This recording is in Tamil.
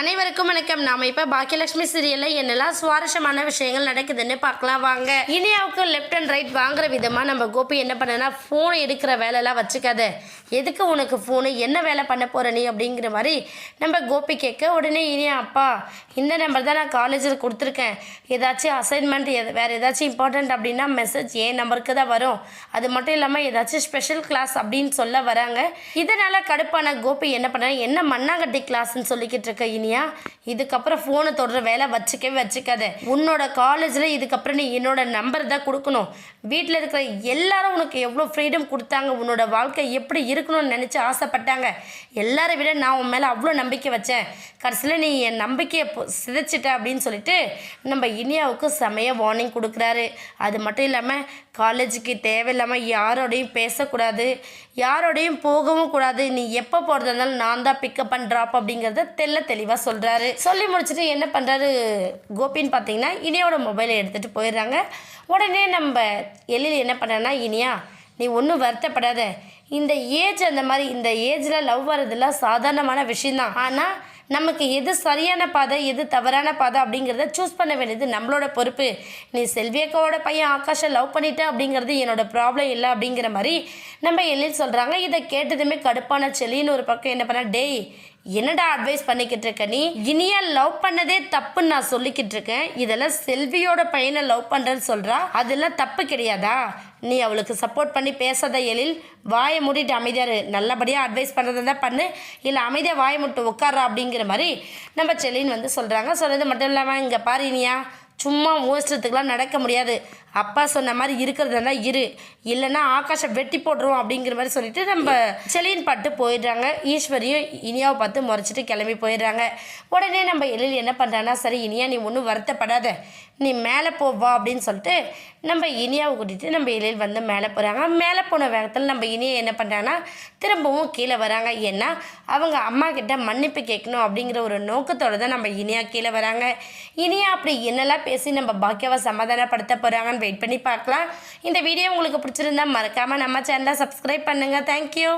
அனைவருக்கும் வணக்கம். நாம இப்ப பாக்கியலட்சுமி சீரியல்ல என்னெல்லாம் சுவாரஸ்யமான விஷயங்கள் நடக்குதுன்னு பார்க்கலாம் வாங்க. இனியாவுக்கு லெஃப்ட் அண்ட் ரைட் வாங்குற விதமா நம்ம கோபி என்ன பண்ணனா, போன் எடுக்கிற வேலையெல்லாம் வச்சுக்காத, எதுக்கு உனக்கு ஃபோனு, என்ன வேலை பண்ண போற நீ அப்படிங்கிற மாதிரி நம்ம கோபி கேட்க, உடனே இனியா அப்பா இந்த நம்பர் தான் நான் காலேஜில் கொடுத்துருக்கேன், ஏதாச்சும் அசைன்மெண்ட் வேறு ஏதாச்சும் இம்பார்ட்டண்ட் அப்படின்னா மெசேஜ் என் நம்பருக்கு தான் வரும், அது மட்டும் இல்லாமல் ஏதாச்சும் ஸ்பெஷல் கிளாஸ் அப்படின்னு சொல்ல வராங்க. இதனால் கடுப்பான கோபி என்ன பண்ண, என்ன மண்ணாங்கட்டி கிளாஸ்ன்னு சொல்லிக்கிட்டு இருக்க இனியா, இதுக்கப்புறம் ஃபோனை தொடர வேலை வச்சுக்காத, உன்னோட காலேஜில் இதுக்கப்புறம் நீ என்னோட நம்பர் தான் கொடுக்கணும், வீட்டில் இருக்கிற எல்லாரும் உனக்கு எவ்வளோ ஃப்ரீடம் கொடுத்தாங்க, உன்னோட வாழ்க்கை எப்படி இருக்கணும்னு நினச்சி ஆசைப்பட்டாங்க, எல்லாரை விட நான் உன் மேலே அவ்வளோ நம்பிக்கை வச்சேன், கடைசியில் நீ என் நம்பிக்கையை சிதைச்சிட்ட அப்படின்னு சொல்லிட்டு நம்ம இனியாவுக்கு செமைய வார்னிங் கொடுக்குறாரு. அது மட்டும் இல்லாமல் காலேஜுக்கு தேவையில்லாமல் யாரோடையும் பேசக்கூடாது, யாரோடையும் போகவும் கூடாது, நீ எப்போ போகிறதா இருந்தாலும் நான் தான் பிக்கப் அண்ட் ட்ராப் அப்படிங்கிறத தெளிவாக சொல்கிறாரு. சொல்லி முடிச்சுட்டு என்ன பண்ணுறாரு கோபின்னு பார்த்தீங்கன்னா, இனியாவோட மொபைலை எடுத்துகிட்டு போயிடுறாங்க. உடனே நம்ம எழில் என்ன பண்ணுறேன்னா, இனியா நீ ஒன்றும் வருத்தப்படாத, இந்த ஏஜ் அந்த மாதிரி இந்த ஏஜில் லவ் வர்றதுலாம் சாதாரணமான விஷயந்தான், ஆனால் நமக்கு எது சரியான பாதை எது தவறான பாதை அப்படிங்கிறத சூஸ் பண்ண வேண்டியது நம்மளோட பொறுப்பு, நீ செல்வியக்காவோட பையன் ஆகாஷை லவ் பண்ணிட்ட அப்படிங்கிறது என்னோட ப்ராப்ளம் இல்லை அப்படிங்கிற மாதிரி நம்ம எழில் சொல்கிறாங்க. இதை கேட்டதுமே கடுப்பான செல்லின்னு ஒரு பக்கம் என்ன பண்ண, டேய் என்னடா அட்வைஸ் பண்ணிக்கிட்டு இருக்க, நீ இனியா லவ் பண்ணதே தப்புன்னு நான் சொல்லிக்கிட்டு இருக்கேன், இதெல்லாம் செல்வியோட பையனை லவ் பண்ணுறேன்னு சொல்கிறா, அதெல்லாம் தப்பு கிடையாதா, நீ அவளுக்கு சப்போர்ட் பண்ணி பேசாத எழில், வாயை மூடிட்டு அமைதியாரு, நல்லபடியாக அட்வைஸ் பண்ணுறதை தான் பண்ணு, இல்லை அமைதியாக வாயை மூட்டு உட்காரா அப்படிங்கிற மாதிரி நம்ம செல்லின்னு சொல்கிறாங்க. சொன்னது மட்டும் இல்லாமல் இங்கே பாரு இனியா, சும்மா மோசத்துக்கெலாம் நடக்க முடியாது, அப்பா சொன்ன மாதிரி இருக்கிறதா இரு, இல்லைன்னா ஆகாஷை வெட்டி போட்டுருவோம் அப்படிங்கிற மாதிரி சொல்லிட்டு நம்ம செலின் பாட்டு போயிடுறாங்க. ஈஸ்வரியும் இனியாவை பார்த்து முறைச்சிட்டு கிளம்பி போயிடுறாங்க. உடனே நம்ம எழில் என்ன பண்ணுறான்னா, சரி இனியா நீ ஒன்றும் வருத்தப்படாத, நீ மேலே போவா அப்படின்னு சொல்லிட்டு நம்ம இனியாவை கூட்டிகிட்டு நம்ம எழில் மேலே போகிறாங்க. மேலே போன வேகத்தில் நம்ம இனியா என்ன பண்ணுறாங்கன்னா திரும்பவும் கீழே வராங்க. ஏன்னா அவங்க அம்மா கிட்ட மன்னிப்பு கேட்கணும் அப்படிங்கிற ஒரு நோக்கத்தோடு தான் நம்ம இனியா கீழே வராங்க. இனியா அப்படி என்னெல்லாம் பேசி நம்ம பாக்கியாவை சமாதானப்படுத்த போகிறாங்கன்னு வெயிட் பண்ணி பார்க்கலாம். இந்த வீடியோ உங்களுக்கு பிடிச்சிருந்தா மறக்காமல் நம்ம சேனலை சப்ஸ்கிரைப் பண்ணுங்கள். தேங்க்யூ.